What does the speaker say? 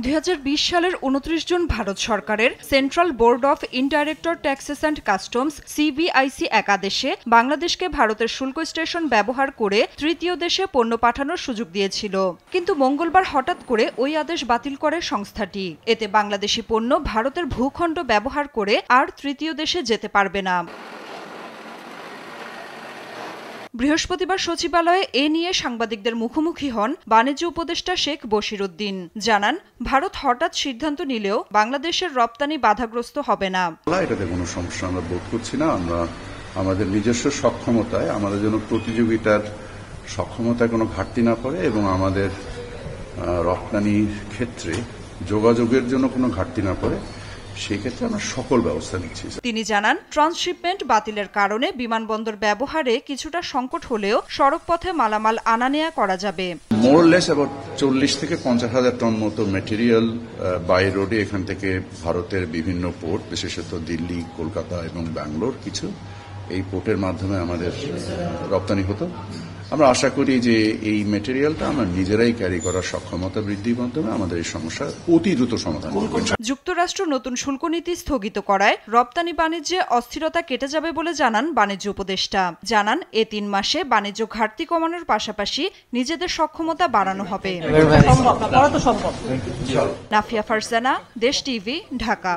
2020 সালের 29 জুন ভারত সরকারের central board of indirect taxes and customs CBIC এক আদেশে বাংলাদেশকে ভারতের শুল্ক স্টেশন ব্যবহার করে তৃতীয় দেশে পণ্য পাঠানোর সুযোগ দিয়েছিল। কিন্তু মঙ্গলবার হঠাৎ করে ওই আদেশ বাতিল করে সংস্থাটি। এতে বাংলাদেশি পণ্য ভারতের ভূখণ্ড ব্যবহার করে আর তৃতীয় দেশে যেতে পারবে না। বৃহস্পতিবার সচিবালয়ে এ নিয়ে সাংবাদিকদের মুখোমুখি হন বাণিজ্য উপদেষ্টা শেখ বশিরউদ্দিন। জানান, ভারত হঠাৎ সিদ্ধান্ত নিলেও বাংলাদেশের রপ্তানি বাধাগ্রস্ত হবে না। এটাতে কোনো সমস্যা আমরা বোধ করছি না। আমরা আমাদের নিজস্ব সক্ষমতায় আমাদের জন্য প্রতিযোগিতার সক্ষমতায় কোনো ঘাটতি না পড়ে এবং আমাদের রপ্তানির ক্ষেত্রে যোগাযোগের জন্য কোনো ঘাটতি না পড়ে, সেই ক্ষেত্রে আমরা সকল ব্যবস্থা নিচ্ছি। তিনি জানান, ট্রান্সশিপমেন্ট বাতিলের কারণে বিমানবন্দর ব্যবহারে কিছুটা সংকট হলেও সড়ক পথে মালামাল আনা নেয়া করা যাবে। মোরলেস অ্যাবাউট 40 থেকে 50,000 টন মতো ম্যাটেরিয়াল বাই রোডে এখান থেকে ভারতের বিভিন্ন পোর্ট, বিশেষত দিল্লি, কলকাতা এবং ব্যাঙ্গালোর কিছু এই পোর্টের মাধ্যমে আমাদের রপ্তানি হতো। আমরা আশা করি যে এই ম্যাটেরিয়ালটা আমরা নিজেরাই ক্যারি করার সক্ষমতা বৃদ্ধির মাধ্যমে আমাদের এই সমস্যা অতি দ্রুত সমাধান করব। যুক্তরাষ্ট্র নতুন শুল্ক নীতি স্থগিত করায় রপ্তানি বাণিজ্যে অস্থিরতা কেটে যাবে বলে জানান বাণিজ্য উপদেষ্টা। জানান, এ 3 মাসে বাণিজ্য ঘাটতি কমানোর পাশাপাশি নিজেদের সক্ষমতা বাড়ানো হবে। নাফিয়া ফারজানা, দেশ টিভি, ঢাকা।